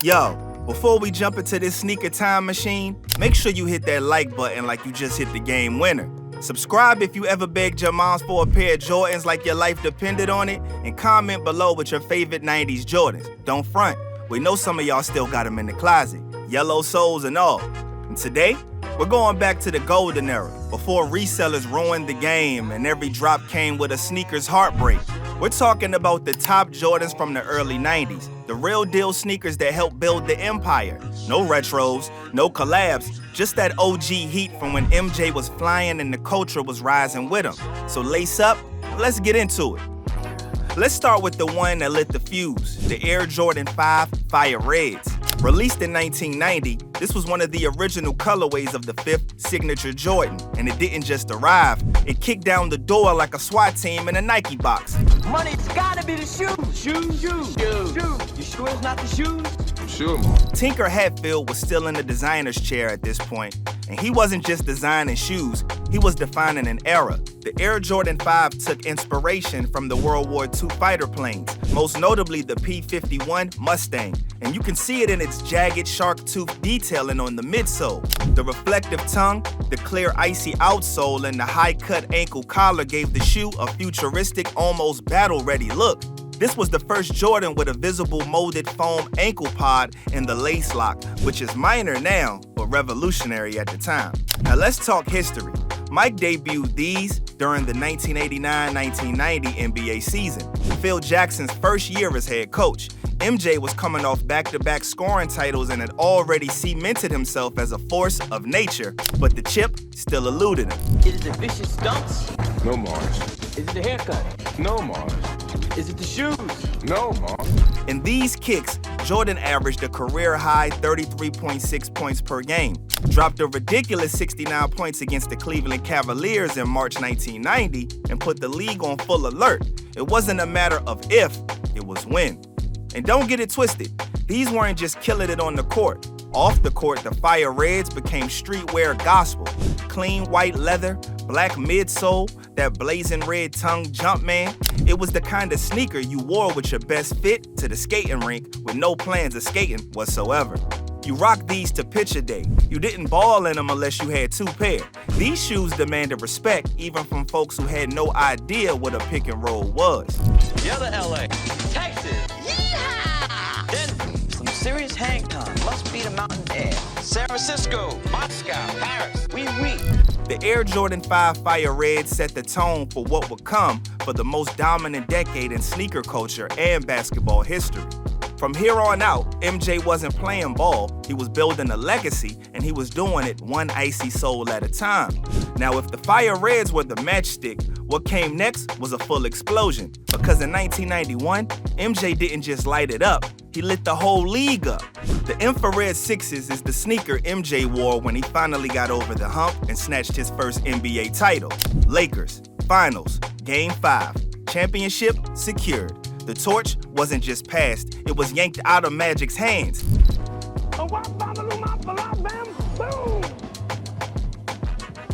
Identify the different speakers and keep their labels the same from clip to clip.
Speaker 1: Yo, before we jump into this sneaker time machine, make sure you hit that like button like you just hit the game winner. Subscribe if you ever begged your moms for a pair of Jordans like your life depended on it, and comment below with your favorite 90s Jordans. Don't front. We know some of y'all still got them in the closet, yellow soles and all. And today, we're going back to the golden era, before resellers ruined the game and every drop came with a sneaker's heartbreak. We're talking about the top Jordans from the early 90s, the real deal sneakers that helped build the empire. No retros, no collabs, just that OG heat from when MJ was flying and the culture was rising with him. So lace up, let's get into it. Let's start with the one that lit the fuse, the Air Jordan 5 Fire Reds. Released in 1990, this was one of the original colorways of the fifth signature Jordan, and it didn't just arrive, it kicked down the door like a SWAT team in a Nike box.
Speaker 2: Money's gotta be the shoes. Shoes. You sure it's not the shoes?
Speaker 3: I'm sure, Mom.
Speaker 1: Tinker Hatfield was still in the designer's chair at this point, and he wasn't just designing shoes, he was defining an era. The Air Jordan 5 took inspiration from the World War II fighter planes, most notably the P-51 Mustang, and you can see it in its jagged shark tooth detailing on the midsole. The reflective tongue, the clear icy outsole, and the high-cut ankle collar gave the shoe a futuristic, almost battle-ready look. This was the first Jordan with a visible molded foam ankle pod and the lace lock, which is minor now, but revolutionary at the time. Now let's talk history. Mike debuted these during the 1989-1990 NBA season, Phil Jackson's first year as head coach. MJ was coming off back-to-back scoring titles and had already cemented himself as a force of nature, but the chip still eluded him.
Speaker 2: Is it the vicious dunks?
Speaker 3: No, Mars.
Speaker 2: Is it the haircut?
Speaker 3: No, Mars.
Speaker 2: Is it the shoes?
Speaker 3: No, Mom.
Speaker 1: In these kicks, Jordan averaged a career-high 33.6 points per game, dropped a ridiculous 69 points against the Cleveland Cavaliers in March 1990, and put the league on full alert. It wasn't a matter of if, it was when. And don't get it twisted, these weren't just killing it on the court. Off the court, the Fire Reds became streetwear gospel. Clean white leather, black midsole, that blazing red tongue Jumpman. It was the kind of sneaker you wore with your best fit to the skating rink with no plans of skating whatsoever. You rocked these to picture day. You didn't ball in them unless you had two pair. These shoes demanded respect even from folks who had no idea what a pick and roll was.
Speaker 2: The other LA, Texas. Yeehaw! Then some serious hang time. Must be the mountain air. San Francisco, Moscow, Paris. Oui.
Speaker 1: The Air Jordan 5 Fire Red set the tone for what would come for the most dominant decade in sneaker culture and basketball history. From here on out, MJ wasn't playing ball, he was building a legacy, and he was doing it one icy sole at a time. Now, if the Fire Reds were the matchstick, what came next was a full explosion. Because in 1991, MJ didn't just light it up, he lit the whole league up. The infrared sixes is the sneaker MJ wore when he finally got over the hump and snatched his first NBA title. Lakers, Finals, Game 5, championship secured. The torch wasn't just passed, it was yanked out of Magic's hands.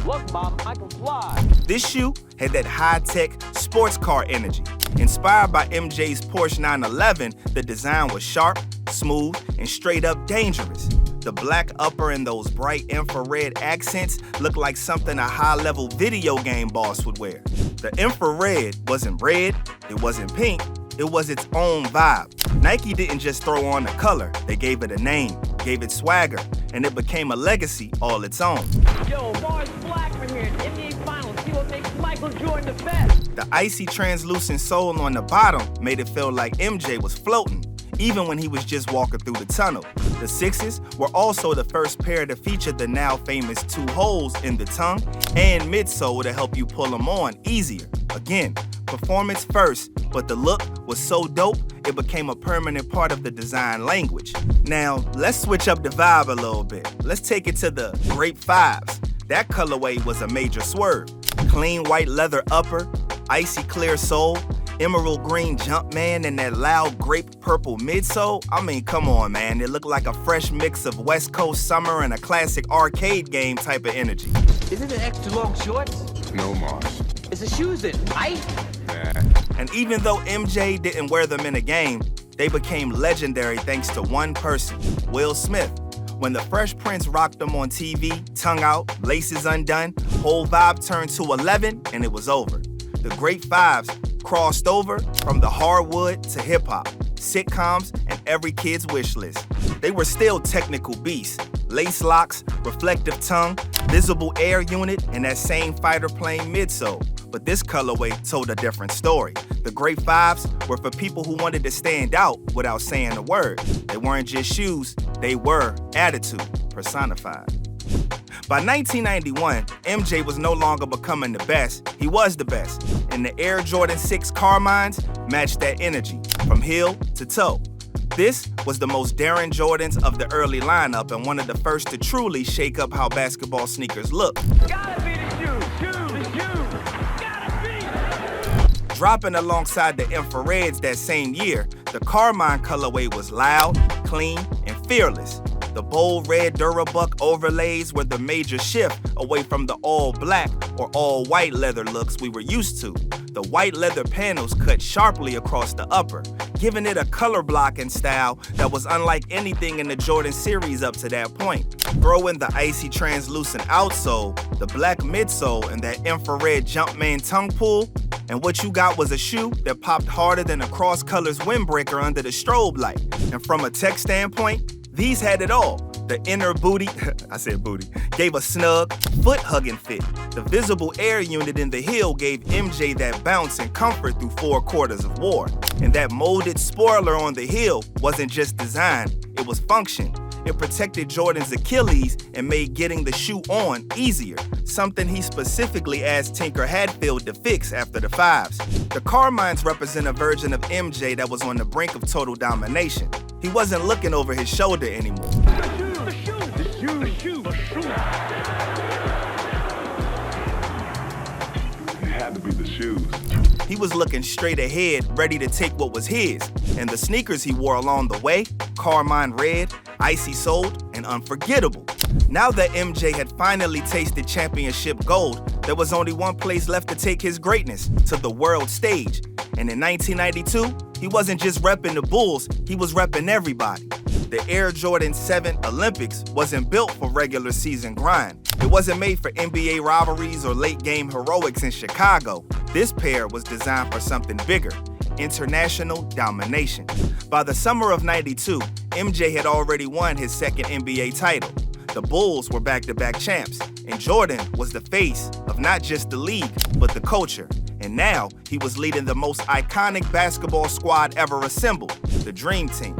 Speaker 2: Look, Mom, I can fly.
Speaker 1: This shoe had that high-tech sports car energy. Inspired by MJ's Porsche 911, the design was sharp, smooth, and straight-up dangerous. The black upper and those bright infrared accents looked like something a high-level video game boss would wear. The infrared wasn't red, it wasn't pink, it was its own vibe. Nike didn't just throw on the color, they gave it a name, gave it swagger, and it became a legacy all its own.
Speaker 2: Yo, Mars Blackman here in NBA Finals. See what makes Michael Jordan the best.
Speaker 1: The icy translucent sole on the bottom made it feel like MJ was floating, even when he was just walking through the tunnel. The sixes were also the first pair to feature the now famous two holes in the tongue and midsole to help you pull them on easier. Again, performance first, but the look was so dope, it became a permanent part of the design language. Now, let's switch up the vibe a little bit. Let's take it to the Grape 5s. That colorway was a major swerve. Clean white leather upper, icy clear sole, emerald green Jumpman, and that loud grape purple midsole. I mean, come on, man. It looked like a fresh mix of West Coast summer and a classic arcade game type of energy.
Speaker 2: Is it an extra long shorts?
Speaker 3: No, Mars.
Speaker 2: It's the shoes then, right?
Speaker 3: Nah.
Speaker 1: And even though MJ didn't wear them in a game, They became legendary thanks to one person, Will Smith. When the Fresh Prince rocked them on TV, tongue out, laces undone, whole vibe turned to 11 and it was over. The Great Fives crossed over from the hardwood to hip-hop, sitcoms, and every kid's wish list. They were still technical beasts, lace locks, reflective tongue, visible air unit, and that same fighter plane midsole. But this colorway told a different story. The Great Fives were for people who wanted to stand out without saying a word. They weren't just shoes, they were attitude personified. By 1991, MJ was no longer becoming the best, he was the best. And the Air Jordan 6 Carmines matched that energy, from heel to toe. This was the most daring Jordans of the early lineup and one of the first to truly shake up how basketball sneakers look.
Speaker 4: Gotta be the shoes, gotta be!
Speaker 1: Dropping alongside the infrareds that same year, the Carmine colorway was loud, clean, and fearless. The bold red Durabuck overlays were the major shift away from the all-black or all-white leather looks we were used to. The white leather panels cut sharply across the upper, giving it a color blocking style that was unlike anything in the Jordan series up to that point. Throw in the icy translucent outsole, the black midsole, and that infrared Jumpman tongue pull, and what you got was a shoe that popped harder than a cross-colors windbreaker under the strobe light. And from a tech standpoint, these had it all. The inner booty, I said booty, gave a snug, foot-hugging fit. The visible air unit in the heel gave MJ that bounce and comfort through 4 quarters of war. And that molded spoiler on the heel wasn't just design, it was function. It protected Jordan's Achilles and made getting the shoe on easier, something he specifically asked Tinker Hatfield to fix after the Fives. The Carmines represent a version of MJ that was on the brink of total domination. He wasn't looking over his shoulder anymore.
Speaker 4: The shoe.
Speaker 3: It had to be the shoes.
Speaker 1: He was looking straight ahead, ready to take what was his. And the sneakers he wore along the way, Carmine red, icy soled, and unforgettable. Now that MJ had finally tasted championship gold, there was only one place left to take his greatness, to the world stage. And in 1992, he wasn't just repping the Bulls, he was repping everybody. The Air Jordan 7 Olympics wasn't built for regular season grind. It wasn't made for NBA rivalries or late game heroics in Chicago. This pair was designed for something bigger, international domination. By the summer of '92, MJ had already won his second NBA title. The Bulls were back-to-back champs, and Jordan was the face of not just the league, but the culture. And now, he was leading the most iconic basketball squad ever assembled, the Dream Team.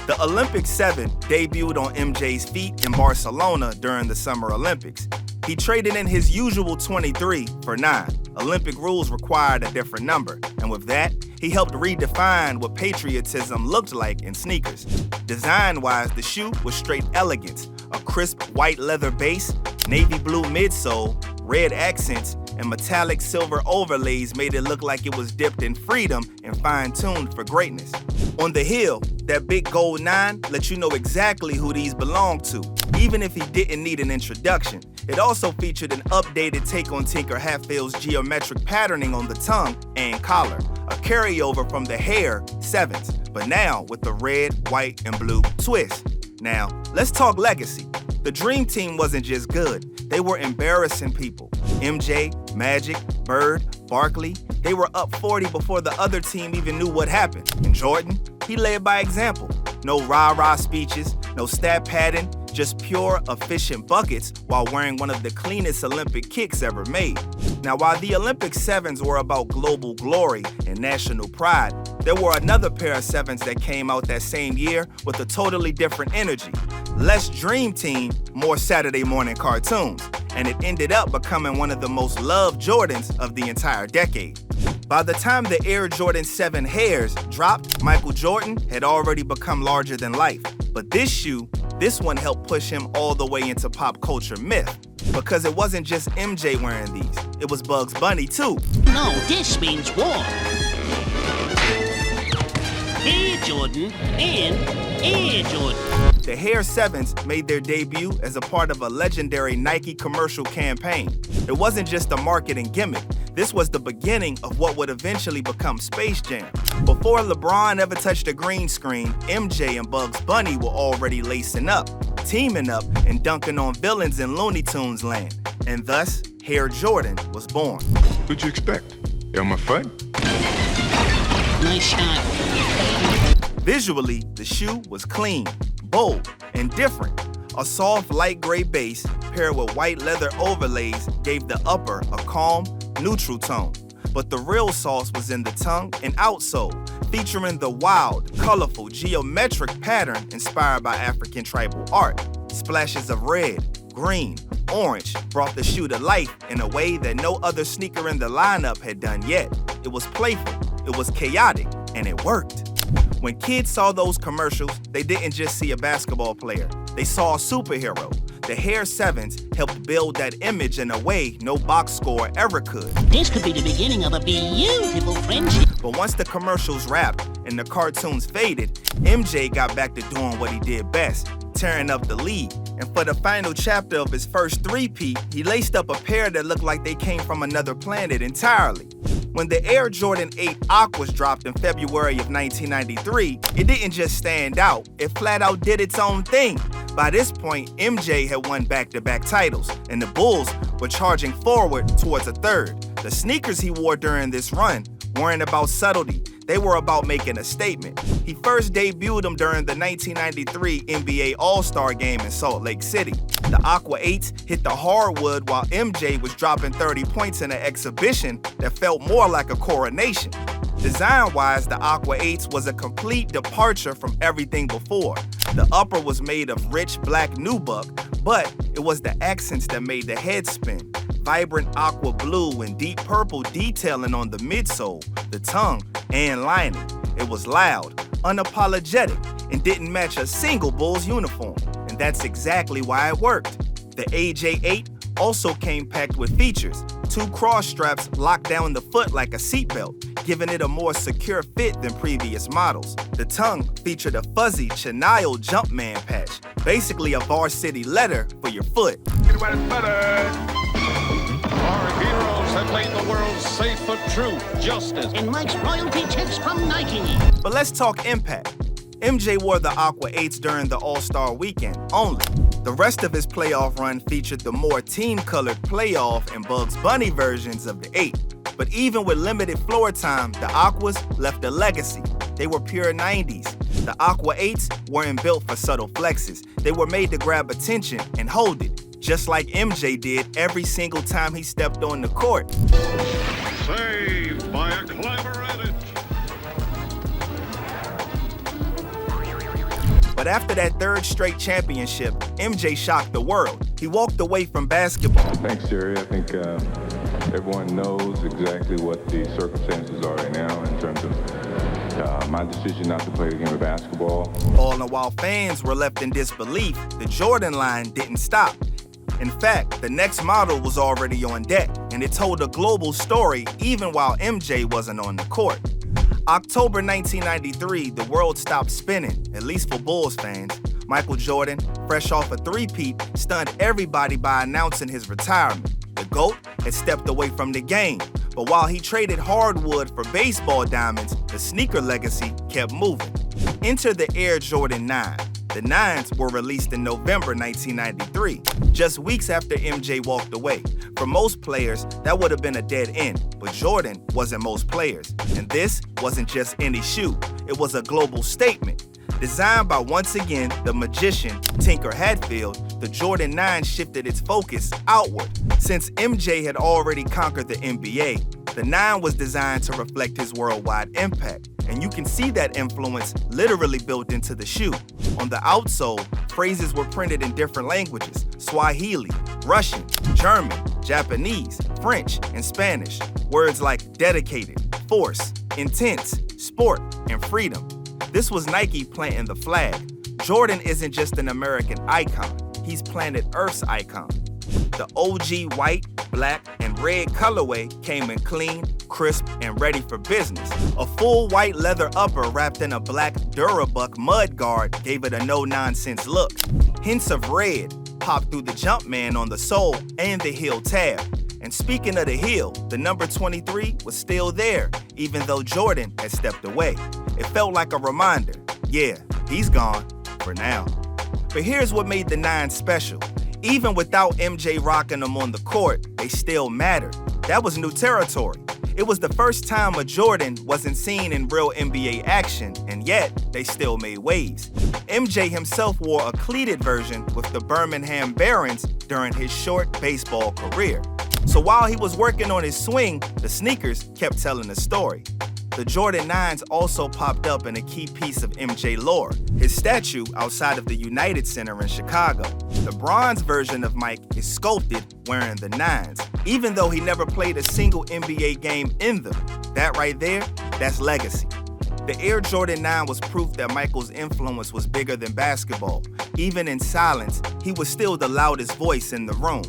Speaker 1: The Olympic 7 debuted on MJ's feet in Barcelona during the Summer Olympics. He traded in his usual 23 for 9. Olympic rules required a different number, and with that, he helped redefine what patriotism looked like in sneakers. Design-wise, the shoe was straight elegance, a crisp white leather base, navy blue midsole, red accents, and metallic silver overlays made it look like it was dipped in freedom and fine-tuned for greatness. On the heel, that big gold 9 let you know exactly who these belonged to, even if he didn't need an introduction. It also featured an updated take on Tinker Hatfield's geometric patterning on the tongue and collar, a carryover from the Hair 7s, but now with the red, white, and blue twist. Now, let's talk legacy. The Dream Team wasn't just good, they were embarrassing people. MJ, Magic, Bird, Barkley, they were up 40 before the other team even knew what happened. And Jordan, he led by example. No rah-rah speeches, no stat padding, just pure, efficient buckets while wearing one of the cleanest Olympic kicks ever made. Now, while the Olympic 7s were about global glory and national pride, there were another pair of 7s that came out that same year with a totally different energy. Less Dream Team, more Saturday morning cartoons, and it ended up becoming one of the most loved Jordans of the entire decade. By the time the Air Jordan 7 Hairs dropped, Michael Jordan had already become larger than life. But this shoe, this one helped push him all the way into pop culture myth. Because it wasn't just MJ wearing these, it was Bugs Bunny too.
Speaker 5: No, this means war. Air Jordan and Air Jordan.
Speaker 1: The Hair 7s made their debut as a part of a legendary Nike commercial campaign. It wasn't just a marketing gimmick. This was the beginning of what would eventually become Space Jam. Before LeBron ever touched a green screen, MJ and Bugs Bunny were already lacing up, teaming up, and dunking on villains in Looney Tunes land. And thus, Air Jordan was born.
Speaker 3: What'd you expect? Elmer Fudd?
Speaker 5: Nice shot.
Speaker 1: Visually, the shoe was clean, bold, and different. A soft light gray base paired with white leather overlays gave the upper a calm, neutral tone. But the real sauce was in the tongue and outsole, featuring the wild, colorful, geometric pattern inspired by African tribal art. Splashes of red, green, orange brought the shoe to life in a way that no other sneaker in the lineup had done yet. It was playful, it was chaotic, and it worked. When kids saw those commercials, they didn't just see a basketball player. They saw a superhero. The Hair 7s helped build that image in a way no box score ever could.
Speaker 5: This could be the beginning of a beautiful friendship.
Speaker 1: But once the commercials wrapped and the cartoons faded, MJ got back to doing what he did best, tearing up the league. And for the final chapter of his first three-peat, he laced up a pair that looked like they came from another planet entirely. When the Air Jordan 8 Aquas dropped in February of 1993, it didn't just stand out, it flat out did its own thing. By this point, MJ had won back-to-back titles, and the Bulls were charging forward towards a third. The sneakers he wore during this run weren't about subtlety, they were about making a statement. He first debuted them during the 1993 NBA All-Star Game in Salt Lake City. The Aqua 8s hit the hardwood while MJ was dropping 30 points in an exhibition that felt more like a coronation. Design-wise, the Aqua 8s was a complete departure from everything before. The upper was made of rich black nubuck, but it was the accents that made the head spin. Vibrant aqua blue and deep purple detailing on the midsole, the tongue, and lining. It was loud, unapologetic, and didn't match a single Bulls uniform. And that's exactly why it worked. The AJ8 also came packed with features. 2 cross straps locked down the foot like a seatbelt, giving it a more secure fit than previous models. The tongue featured a fuzzy Chanel Jumpman patch, basically a varsity letter for your foot.
Speaker 6: Our heroes have made the world safe for truth, justice,
Speaker 5: And likes royalty tips from Nike.
Speaker 1: But let's talk impact. MJ wore the Aqua 8s during the All-Star weekend only. The rest of his playoff run featured the more team-colored playoff and Bugs Bunny versions of the 8. But even with limited floor time, the Aquas left a legacy. They were pure 90s. The Aqua 8s weren't built for subtle flexes. They were made to grab attention and hold it, just like MJ did every single time he stepped on the court.
Speaker 6: saved by a clever edit.
Speaker 1: But after that third straight championship, MJ shocked the world. He walked away from basketball.
Speaker 3: Thanks, Jerry. I think everyone knows exactly what the circumstances are right now in terms of my decision not to play the game of basketball.
Speaker 1: All the while fans were left in disbelief, the Jordan line didn't stop. In fact, the next model was already on deck, and it told a global story even while MJ wasn't on the court. October 1993, the world stopped spinning, at least for Bulls fans. Michael Jordan, fresh off a three-peat, stunned everybody by announcing his retirement. The GOAT had stepped away from the game, but while he traded hardwood for baseball diamonds, the sneaker legacy kept moving. Enter the Air Jordan 9. The 9s were released in November 1993, just weeks after MJ walked away. For most players, that would have been a dead end, but Jordan wasn't most players. And this wasn't just any shoe, it was a global statement. Designed by, once again, the magician Tinker Hatfield, the Jordan 9 shifted its focus outward. Since MJ had already conquered the NBA, the 9 was designed to reflect his worldwide impact. And you can see that influence literally built into the shoe. On the outsole, phrases were printed in different languages: Swahili, Russian, German, Japanese, French, and Spanish. Words like dedicated, force, intense, sport, and freedom. This was Nike planting the flag. Jordan isn't just an American icon, he's planet Earth's icon. The OG white, black, and red colorway came in clean, crisp, and ready for business. A full white leather upper wrapped in a black Durabuck mud guard gave it a no-nonsense look. Hints of red popped through the Jumpman on the sole and the heel tab. And speaking of the heel, the number 23 was still there, even though Jordan had stepped away. It felt like a reminder, yeah, he's gone for now. But here's what made the 9 special. Even without MJ rocking them on the court, they still mattered. That was new territory. It was the first time a Jordan wasn't seen in real NBA action, and yet they still made waves. MJ himself wore a cleated version with the Birmingham Barons during his short baseball career. So while he was working on his swing, the sneakers kept telling the story. The Jordan 9s also popped up in a key piece of MJ lore, his statue outside of the United Center in Chicago. The bronze version of Mike is sculpted wearing the 9s, even though he never played a single NBA game in them. That right there, that's legacy. The Air Jordan 9 was proof that Michael's influence was bigger than basketball. Even in silence, he was still the loudest voice in the room.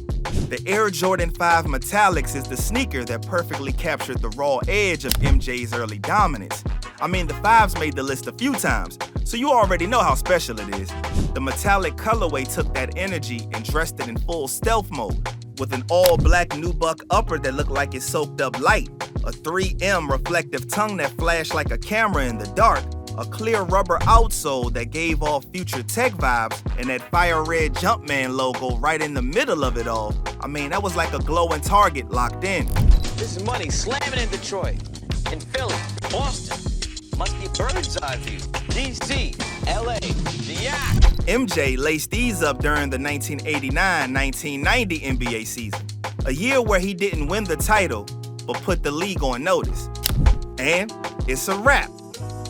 Speaker 1: The Air Jordan 5 Metallics is the sneaker that perfectly captured the raw edge of MJ's early dominance. I mean, the 5s made the list a few times, so you already know how special it is. The metallic colorway took that energy and dressed it in full stealth mode, with an all-black nubuck upper that looked like it soaked up light, a 3M reflective tongue that flashed like a camera in the dark, a clear rubber outsole that gave off future tech vibes, and that fire red Jumpman logo right in the middle of it all. I mean, that was like a glowing target locked in.
Speaker 2: This money slamming in Detroit, in Philly, Boston. Must be bird's eye view. DC, LA, the Yak.
Speaker 1: MJ laced these up during the 1989-1990 NBA season, a year where he didn't win the title, but put the league on notice. And it's a wrap.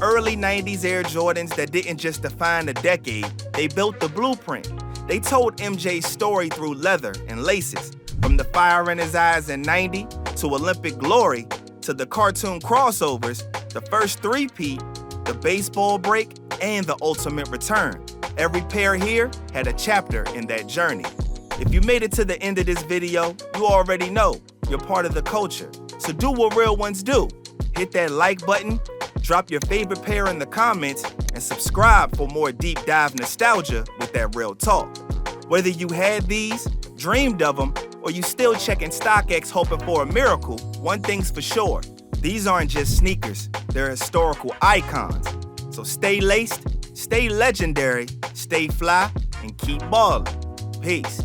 Speaker 1: Early 90s Air Jordans that didn't just define the decade, they built the blueprint. They told MJ's story through leather and laces, from the fire in his eyes in 90 to Olympic glory to the cartoon crossovers, the first three-peat, the baseball break, and the ultimate return. Every pair here had a chapter in that journey. If you made it to the end of this video, you already know you're part of the culture. So do what real ones do. Hit that like button, drop your favorite pair in the comments, and subscribe for more deep dive nostalgia with that real talk. Whether you had these, dreamed of them, or you still checking StockX hoping for a miracle, one thing's for sure. These aren't just sneakers, they're historical icons. So stay laced, stay legendary, stay fly, and keep ballin'. Peace.